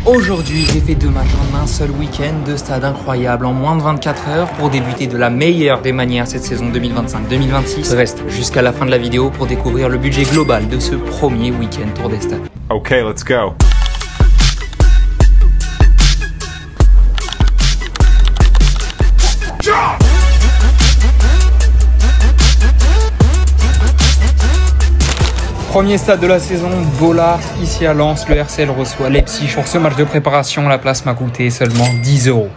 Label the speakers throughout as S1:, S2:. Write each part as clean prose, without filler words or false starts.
S1: Aujourd'hui, j'ai fait 2 matchs en un seul week-end, 2 stades incroyables en moins de 24 heures pour débuter de la meilleure des manières cette saison 2025-2026. Reste jusqu'à la fin de la vidéo pour découvrir le budget global de ce premier week-end Tour des Stades.
S2: Ok, let's go.
S1: Premier stade de la saison, Bollard, ici à Lens. Le RCL reçoit Leipzig. Pour ce match de préparation, la place m'a coûté seulement 10 €.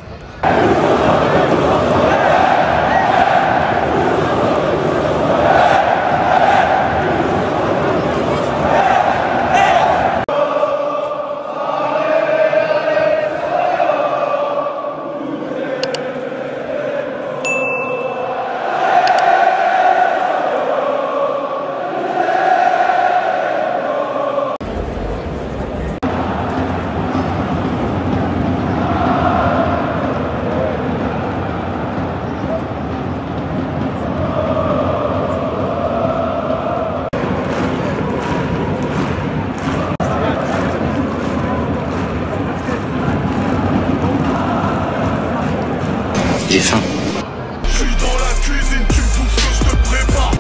S3: J'ai faim.
S4: Je suis dans la cuisine, tu bouffes ce que je te prépare.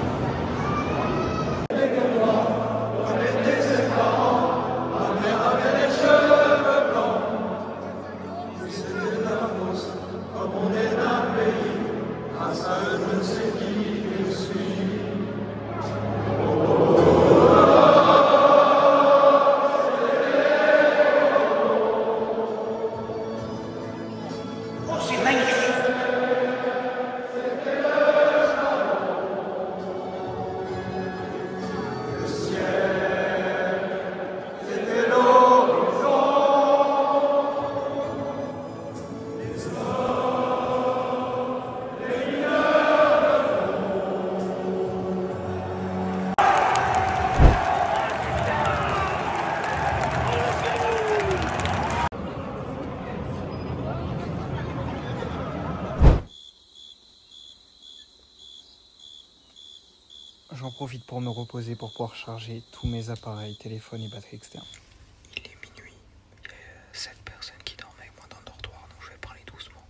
S1: J'en profite pour me reposer pour pouvoir charger tous mes appareils, téléphone et batterie externe.
S3: Il est minuit. Il y a 7 personnes qui dorment avec moi dans le dortoir, donc je vais parler doucement.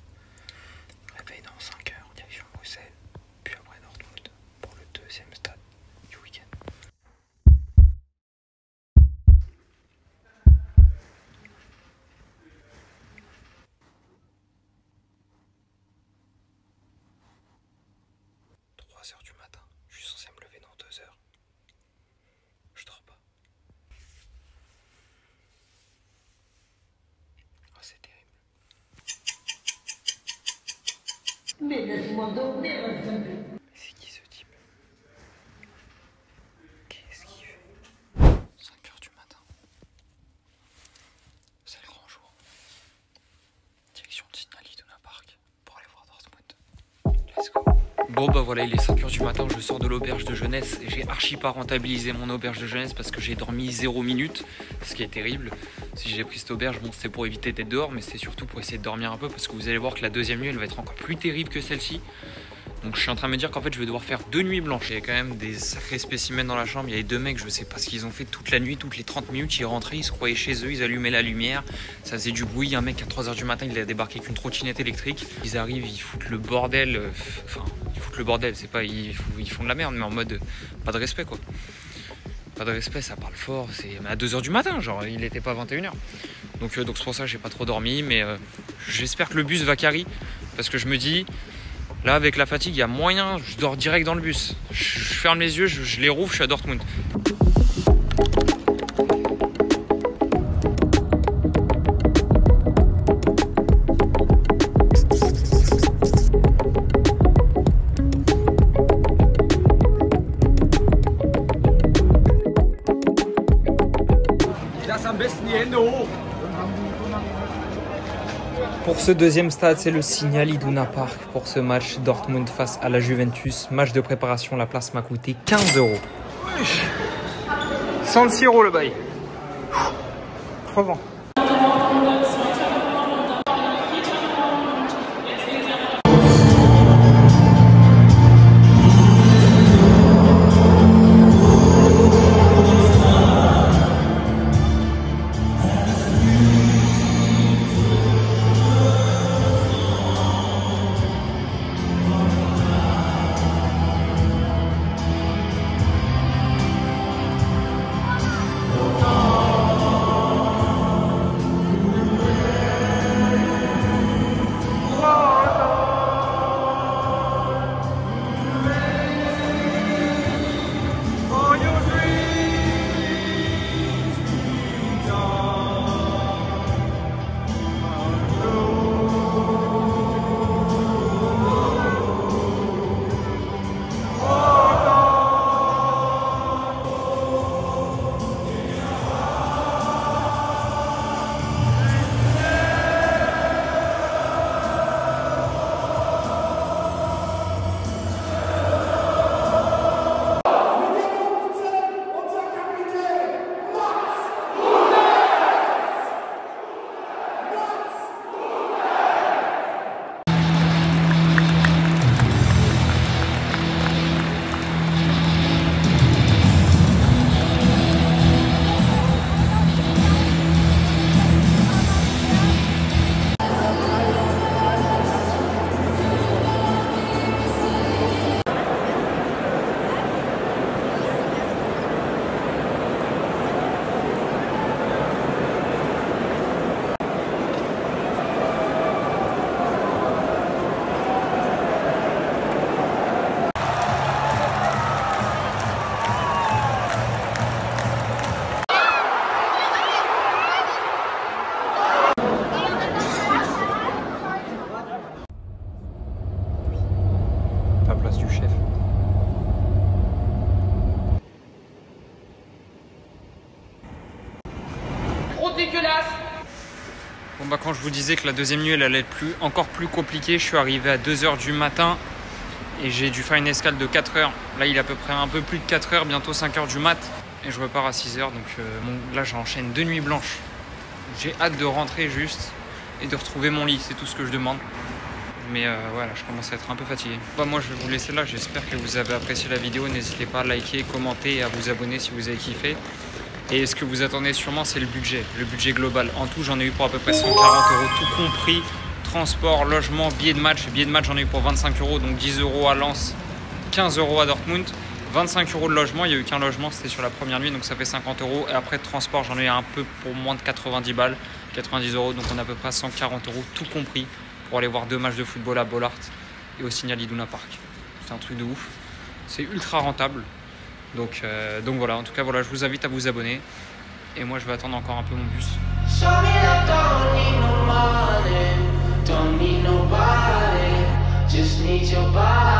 S3: Réveil dans 5 heures, direction Bruxelles, puis après Dortmund pour le deuxième stade du week-end. Heures du matin, je suis censé me lever dans 2 heures. Je dors pas. Oh, c'est terrible.
S5: Mais laisse-moi dormir un peu.
S3: Mais c'est qui ce type? Qu'est-ce qu'il fait? 5 heures du matin. C'est le grand jour. Direction de Signal Iduna Park pour aller voir Dortmund. Let's go.
S1: Bon bah voilà, il est 5 h du matin, je sors de l'auberge de jeunesse et j'ai archi pas rentabilisé mon auberge de jeunesse parce que j'ai dormi 0 minutes, ce qui est terrible. Si j'ai pris cette auberge, bon c'était pour éviter d'être dehors, mais c'est surtout pour essayer de dormir un peu parce que vous allez voir que la deuxième nuit elle va être encore plus terrible que celle-ci. Donc je suis en train de me dire qu'en fait je vais devoir faire 2 nuits blanches. Il y a quand même des sacrés spécimens dans la chambre. Il y avait 2 mecs, je sais pas ce qu'ils ont fait toute la nuit, toutes les 30 minutes, ils rentraient, ils se croyaient chez eux, ils allumaient la lumière, ça faisait du bruit. Un mec à 3 h du matin, il a débarqué avec une trottinette électrique. Ils arrivent, ils foutent le bordel, enfin ils foutent le bordel, c'est pas ils font de la merde, mais en mode pas de respect quoi. Pas de respect, ça parle fort, c'est à 2 h du matin, genre il était pas 21 h. Donc c'est pour ça que j'ai pas trop dormi, mais j'espère que le bus va carry parce que je me dis là, avec la fatigue, il y a moyen, je dors direct dans le bus. Je ferme les yeux, je les rouvre, je suis à Dortmund. Pour ce deuxième stade, c'est le Signal Iduna Park pour ce match Dortmund face à la Juventus. Match de préparation, la place m'a coûté 15 €. San Siro le bail. Trop bon. Bon bah quand je vous disais que la deuxième nuit elle allait être encore plus compliquée, je suis arrivé à 2h du matin et j'ai dû faire une escale de 4h. Là il est à peu près un peu plus de 4h, bientôt 5h du mat et je repars à 6h. Donc là j'enchaîne 2 nuits blanches. J'ai hâte de rentrer juste et de retrouver mon lit, c'est tout ce que je demande. Mais voilà, je commence à être un peu fatigué. Bah, moi je vais vous laisser là, j'espère que vous avez apprécié la vidéo. N'hésitez pas à liker, commenter et à vous abonner si vous avez kiffé. Et ce que vous attendez sûrement, c'est le budget global. En tout, j'en ai eu pour à peu près 140 €, tout compris. Transport, logement, billets de match. Billets de match, j'en ai eu pour 25 €, donc 10 € à Lens, 15 € à Dortmund. 25 € de logement, il n'y a eu qu'un logement, c'était sur la première nuit, donc ça fait 50 €. Et après, de transport, j'en ai eu un peu pour moins de 90 balles, 90 €, donc on a à peu près 140 €, tout compris, pour aller voir 2 matchs de football à Bollaert et au Signal Iduna Park. C'est un truc de ouf. C'est ultra rentable. Donc voilà, en tout cas voilà, je vous invite à vous abonner et moi je vais attendre encore un peu mon bus.
S2: Don't need nobody, just need your body.